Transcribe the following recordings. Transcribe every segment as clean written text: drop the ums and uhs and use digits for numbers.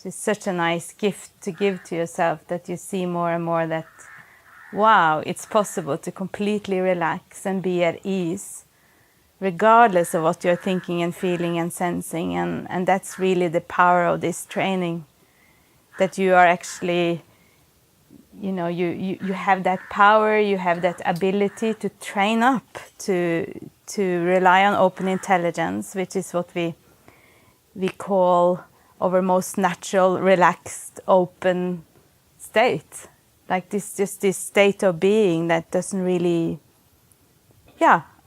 It's such a nice gift to give to yourself, that you see more and more that, wow, it's possible to completely relax and be at ease, regardless of what you're thinking and feeling and sensing. And that's really the power of this training, that you are actually, you know, you have that power, you have that ability to train up, to rely on open intelligence, which is what we call our most natural, relaxed, open state. Like this, just this state of being that doesn't really,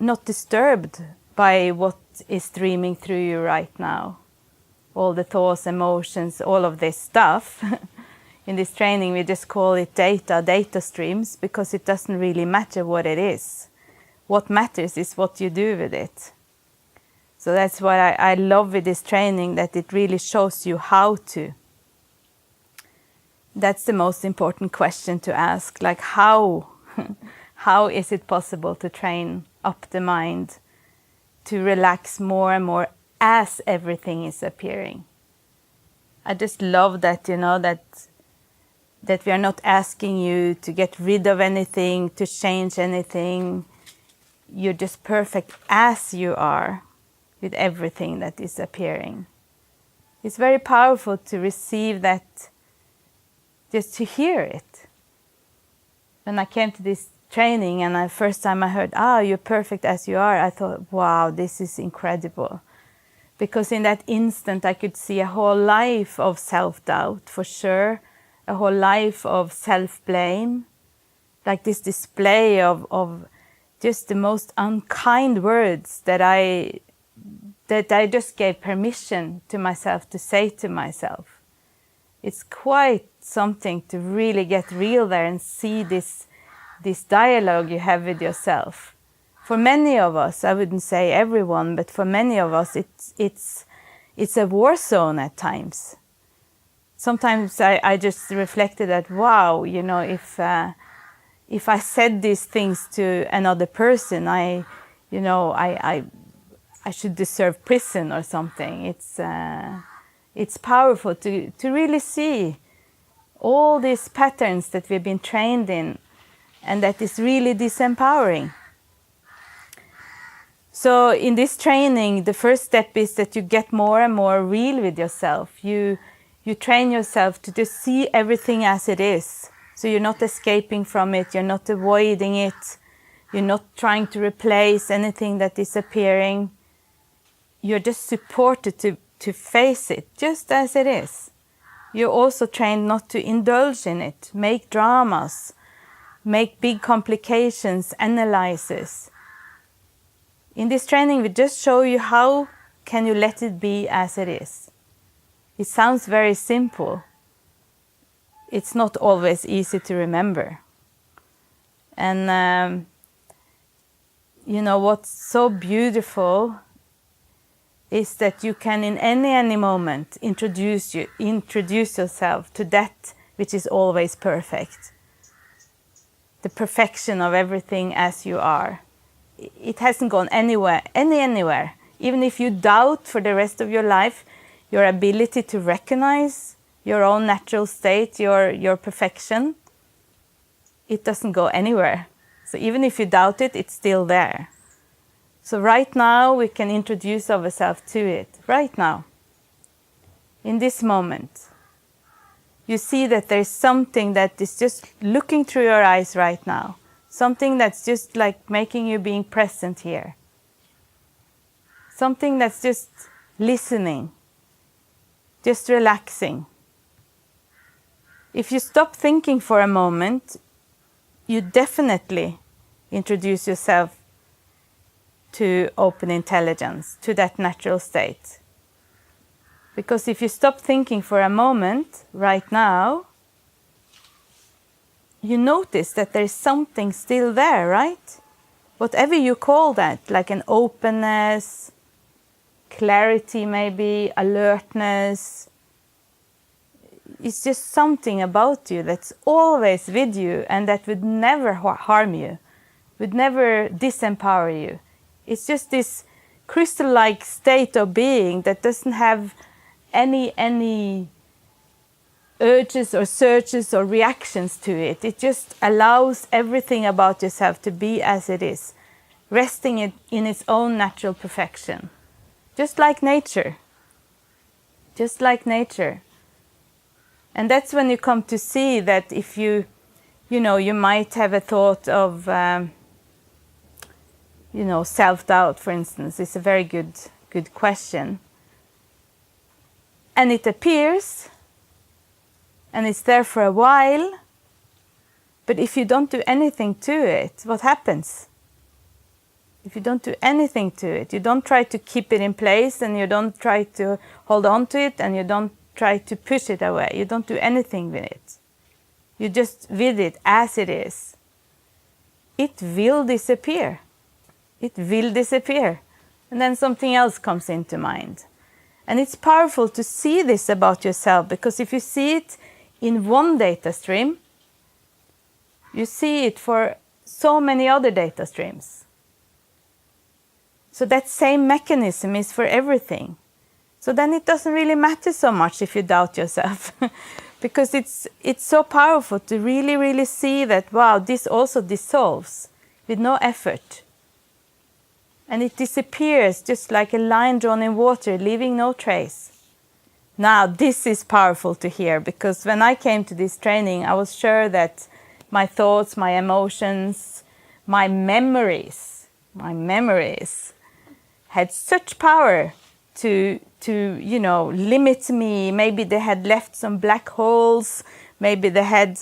not disturbed by what is streaming through you right now. All the thoughts, emotions, all of this stuff. In this training, we just call it data streams, because it doesn't really matter what it is. What matters is what you do with it. So that's what I love with this training, that it really shows you how to. That's the most important question to ask, like how? How is it possible to train up the mind to relax more and more as everything is appearing? I just love that, you know, that we are not asking you to get rid of anything, to change anything. You're just perfect as you are, with everything that is appearing. It's very powerful to receive that, just to hear it. When I came to this training and the first time I heard, you're perfect as you are, I thought, wow, this is incredible. Because in that instant I could see a whole life of self-doubt, for sure, a whole life of self-blame, like this display of just the most unkind words that I just gave permission to myself to say to myself. It's quite something to really get real there and see this dialogue you have with yourself. For many of us, I wouldn't say everyone, but for many of us, it's a war zone at times. Sometimes I just reflected that, wow, you know, if I said these things to another person, I should deserve prison or something. It's powerful to really see all these patterns that we've been trained in, and that is really disempowering. So in this training, the first step is that you get more and more real with yourself. You train yourself to just see everything as it is. So you're not escaping from it, you're not avoiding it, you're not trying to replace anything that is appearing. You're just supported to face it just as it is. You're also trained not to indulge in it, make dramas, make big complications, analyses. In this training, we just show you how can you let it be as it is. It sounds very simple. It's not always easy to remember. And you know what's so beautiful is that you can in any moment introduce yourself to that which is always perfect. The perfection of everything as you are. It hasn't gone anywhere. Even if you doubt for the rest of your life, your ability to recognize your own natural state, your perfection, it doesn't go anywhere. So even if you doubt it, it's still there. So right now, we can introduce ourselves to it. Right now. In this moment. You see that there's something that is just looking through your eyes right now. Something that's just like making you being present here. Something that's just listening. Just relaxing. If you stop thinking for a moment, you definitely introduce yourself to open intelligence, to that natural state. Because if you stop thinking for a moment, right now, you notice that there's something still there, right? Whatever you call that, like an openness, clarity maybe, alertness. It's just something about you that's always with you and that would never harm you, would never disempower you. It's just this crystal-like state of being that doesn't have any urges or searches or reactions to it. It just allows everything about yourself to be as it is, resting it in its own natural perfection. Just like nature. Just like nature. And that's when you come to see that if you might have a thought of, self-doubt, for instance. It's a very good question. And it appears, and it's there for a while, but if you don't do anything to it, what happens? If you don't do anything to it, you don't try to keep it in place, and you don't try to hold on to it, and you don't try to push it away. You don't do anything with it. You just with it as it is. It will disappear. It will disappear. And then something else comes into mind. And it's powerful to see this about yourself, because if you see it in one data stream, you see it for so many other data streams. So that same mechanism is for everything. So then it doesn't really matter so much if you doubt yourself, because it's so powerful to really, really see that, wow, this also dissolves with no effort. And it disappears just like a line drawn in water, leaving no trace. Now, this is powerful to hear, because when I came to this training, I was sure that my thoughts, my emotions, my memories had such power to limit me. Maybe they had left some black holes. Maybe they had,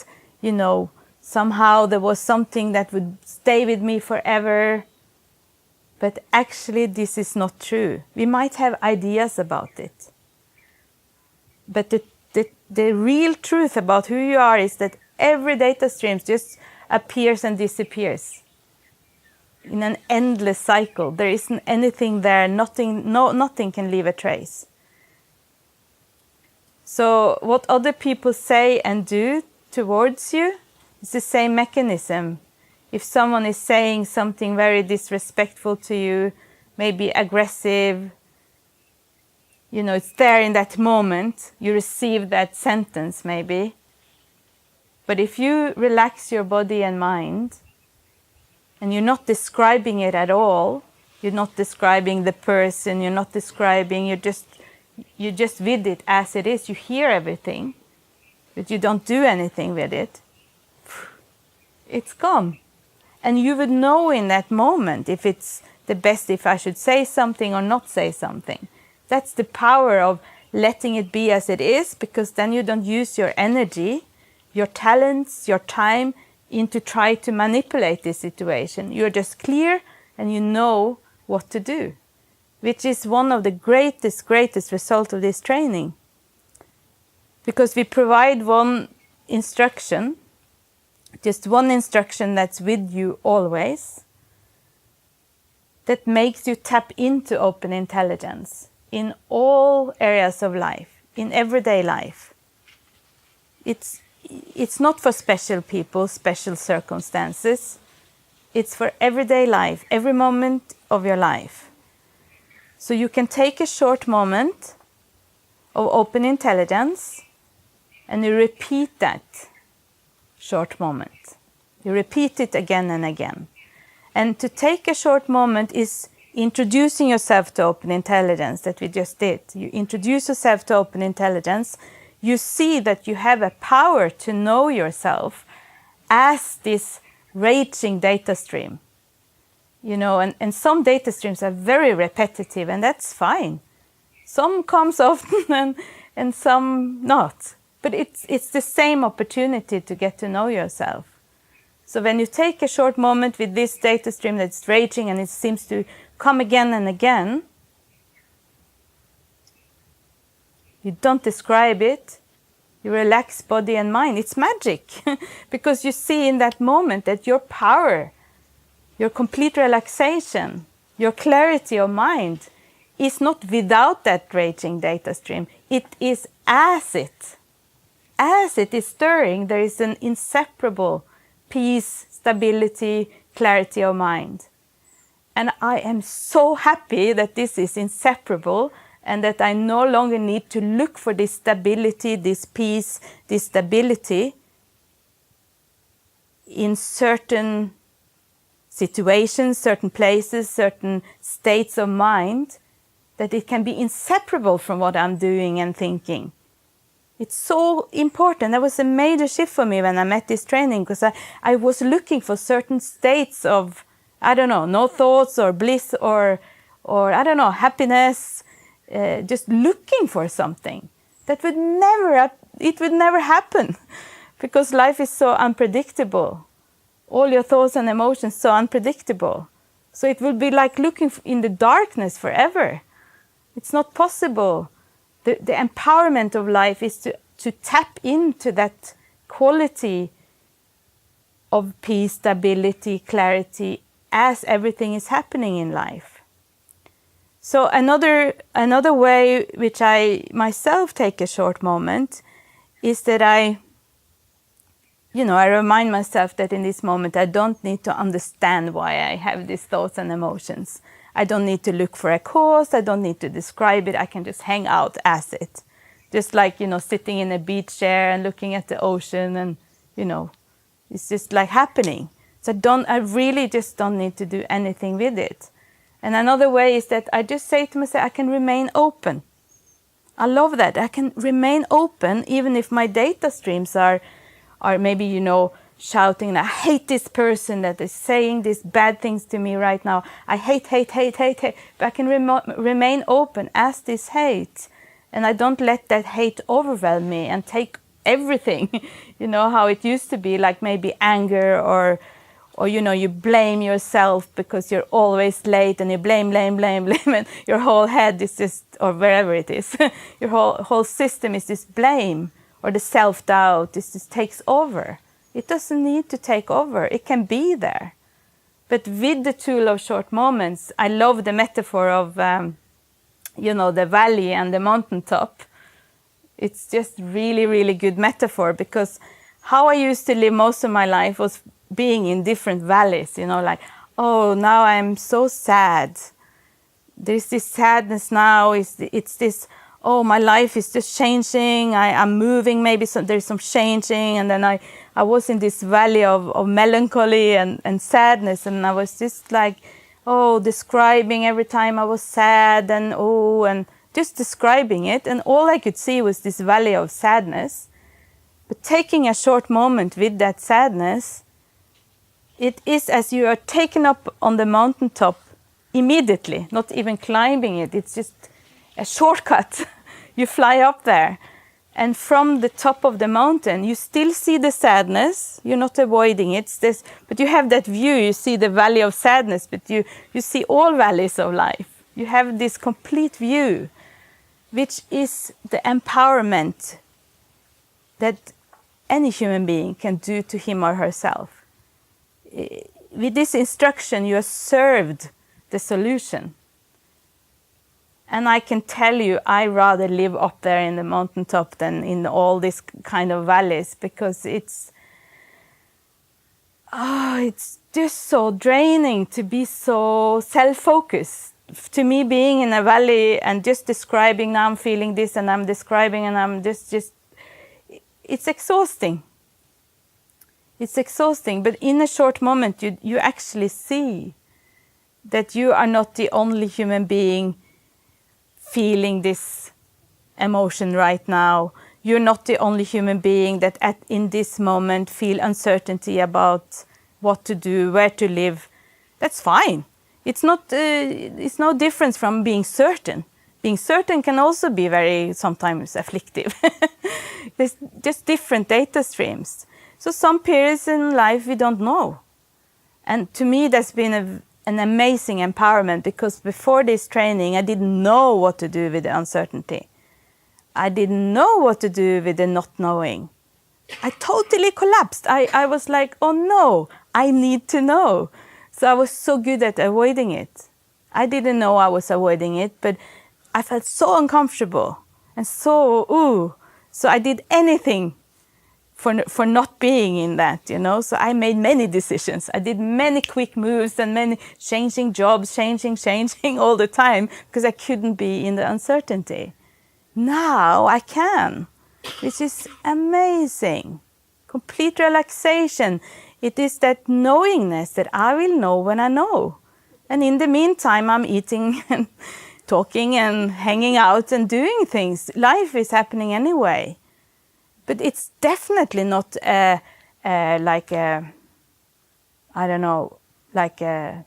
somehow there was something that would stay with me forever. But actually, this is not true. We might have ideas about it. But the real truth about who you are is that every data stream just appears and disappears in an endless cycle. There isn't anything there. Nothing can leave a trace. So what other people say and do towards you is the same mechanism. If someone is saying something very disrespectful to you, maybe aggressive, it's there in that moment, you receive that sentence maybe. But if you relax your body and mind, and you're not describing it at all, you're not describing the person, you're not describing, you're just with it as it is, you hear everything, but you don't do anything with it, it's gone. And you would know in that moment if it's the best, if I should say something or not say something. That's the power of letting it be as it is, because then you don't use your energy, your talents, your time into try to manipulate this situation. You're just clear and you know what to do, which is one of the greatest results of this training. Because we provide one instruction, just one instruction that's with you always, that makes you tap into open intelligence in all areas of life, in everyday life. It's not for special people, special circumstances. It's for everyday life, every moment of your life. So you can take a short moment of open intelligence and you repeat that short moment. You repeat it again and again. And to take a short moment is introducing yourself to open intelligence that we just did. You introduce yourself to open intelligence. You see that you have a power to know yourself as this raging data stream. And some data streams are very repetitive, and that's fine. Some comes often and some not. But it's the same opportunity to get to know yourself. So when you take a short moment with this data stream that's raging and it seems to come again and again, you don't describe it. You relax body and mind. It's magic. Because you see in that moment that your power, your complete relaxation, your clarity of mind is not without that raging data stream. It is as it. As it is stirring, there is an inseparable peace, stability, clarity of mind. And I am so happy that this is inseparable and that I no longer need to look for this stability, this peace, this stability in certain situations, certain places, certain states of mind, that it can be inseparable from what I'm doing and thinking. It's so important. That was a major shift for me when I met this training, because I was looking for certain states of, I don't know, no thoughts or bliss or I don't know, happiness, just looking for something that would never happen because life is so unpredictable. All your thoughts and emotions so unpredictable. So it would be like looking in the darkness forever. It's not possible. The empowerment of life is to tap into that quality of peace, stability, clarity as everything is happening in life. So another way which I myself take a short moment is that I remind myself that in this moment I don't need to understand why I have these thoughts and emotions. I don't need to look for a cause. I don't need to describe it. I can just hang out as it. Just like, sitting in a beach chair and looking at the ocean and, it's just like happening. So I really just don't need to do anything with it. And another way is that I just say to myself, I can remain open. I love that. I can remain open even if my data streams are maybe, shouting, I hate this person that is saying these bad things to me right now. I hate. But I can remain open as this hate. And I don't let that hate overwhelm me and take everything. How it used to be, like maybe anger or you blame yourself because you're always late and you blame, and your whole head is just, or wherever it is, your whole system is this blame, or the self-doubt, this just takes over. It doesn't need to take over. It can be there. But with the tool of short moments, I love the metaphor of, the valley and the mountaintop. It's just really, really good metaphor, because how I used to live most of my life was being in different valleys, like, oh, now I'm so sad. There's this sadness now. It's this, oh, my life is just changing. I'm moving, maybe there's some changing. And then I was in this valley of melancholy and sadness. And I was just like, describing every time I was sad and just describing it. And all I could see was this valley of sadness. But taking a short moment with that sadness, it is as you are taken up on the mountaintop immediately, not even climbing it. It's just a shortcut. You fly up there. And from the top of the mountain, you still see the sadness. You're not avoiding it. But you have that view. You see the valley of sadness, but you see all valleys of life. You have this complete view, which is the empowerment that any human being can do to him or herself. With this instruction, you are served the solution. And I can tell you, I rather live up there in the mountaintop than in all these kind of valleys, because it's just so draining to be so self-focused. To me, being in a valley and just describing, now I'm feeling this and I'm describing and I'm just it's exhausting. It's exhausting, but in a short moment, you actually see that you are not the only human being feeling this emotion right now. You're not the only human being that in this moment feel uncertainty about what to do, where to live. That's fine. It's no difference from being certain. Being certain can also be very sometimes afflictive. There's just different data streams. So some periods in life we don't know. And to me that's been an amazing empowerment, because before this training I didn't know what to do with the uncertainty. I didn't know what to do with the not knowing. I totally collapsed. I was like, oh no, I need to know. So I was so good at avoiding it. I didn't know I was avoiding it, but I felt so uncomfortable and so, So I did anything for not being in that, you know. So I made many decisions. I did many quick moves and many changing jobs, changing all the time because I couldn't be in the uncertainty. Now I can, which is amazing. Complete relaxation. It is that knowingness that I will know when I know. And in the meantime, I'm eating and talking and hanging out and doing things. Life is happening anyway. But it's definitely not like a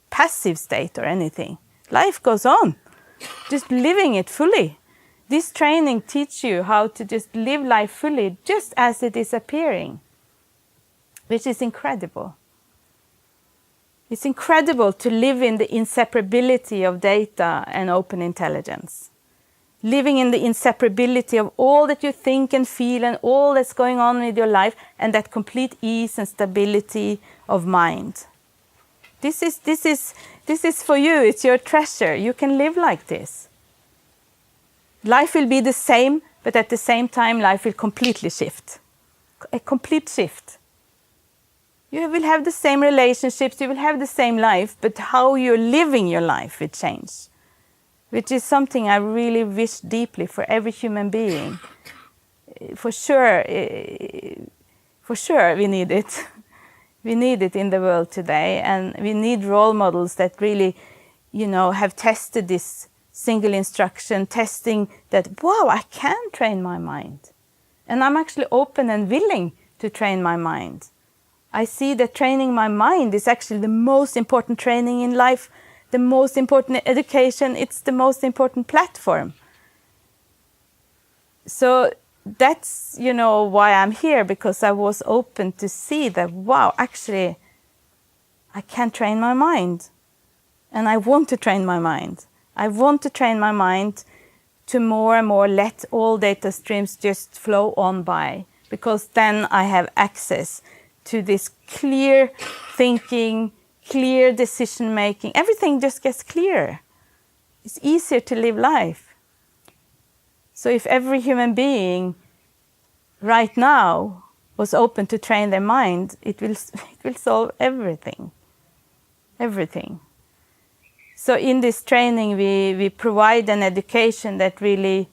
passive state or anything. Life goes on, just living it fully. This training teaches you how to just live life fully, just as it is appearing, which is incredible. It's incredible to live in the inseparability of data and open intelligence. Living in the inseparability of all that you think and feel and all that's going on with your life, and that complete ease and stability of mind. This is for you. It's your treasure. You can live like this. Life will be the same, but at the same time, life will completely shift. A complete shift. You will have the same relationships, you will have the same life, but how you're living your life will change. Which is something I really wish deeply for every human being. For sure we need it. We need it in the world today, and we need role models that really, you know, have tested this single instruction, testing that, wow, I can train my mind. And I'm actually open and willing to train my mind. I see that training my mind is actually the most important training in life, the most important education, it's the most important platform. So that's, you know, why I'm here, because I was open to see that, wow, actually, I can train my mind. And I want to train my mind. I want to train my mind to more and more let all data streams just flow on by, because then I have access to this clear thinking, clear decision making. Everything just gets clearer. It's easier to live life. So if every human being right now was open to train their mind, it will solve everything. Everything. So in this training, we provide an education that really,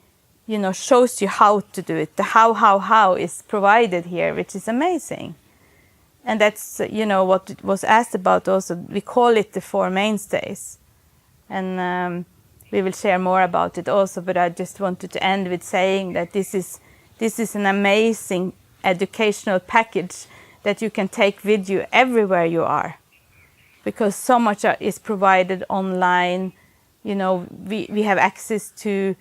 you know, shows you how to do it. The how is provided here, which is amazing. And that's, you know, what was asked about also. We call it the 4 mainstays. And we will share more about it also, but I just wanted to end with saying that this is an amazing educational package that you can take with you everywhere you are. Because so much is provided online. You know, we have access to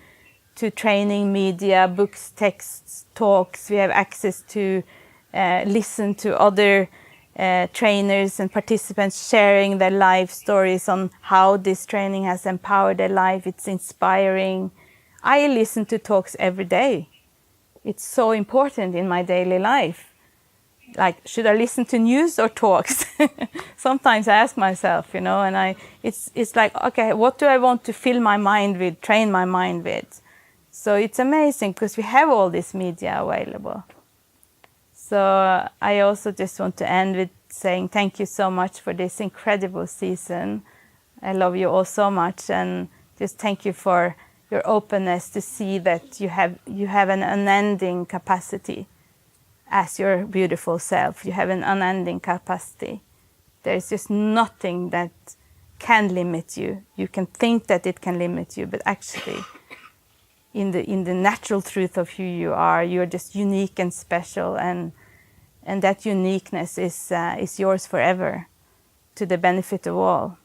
training media, books, texts, talks. We have access to listen to other trainers and participants sharing their life stories on how this training has empowered their life. It's inspiring. I listen to talks every day. It's so important in my daily life. Like, should I listen to news or talks? Sometimes I ask myself, you know, and it's like, okay, what do I want to fill my mind with, train my mind with? So it's amazing because we have all this media available. So I also just want to end with saying thank you so much for this incredible season. I love you all so much, and just thank you for your openness to see that you have an unending capacity as your beautiful self. You have an unending capacity. There's just nothing that can limit you. You can think that it can limit you, but actually, in the natural truth of who you are, you're just unique and special, and that uniqueness is yours forever, to the benefit of all.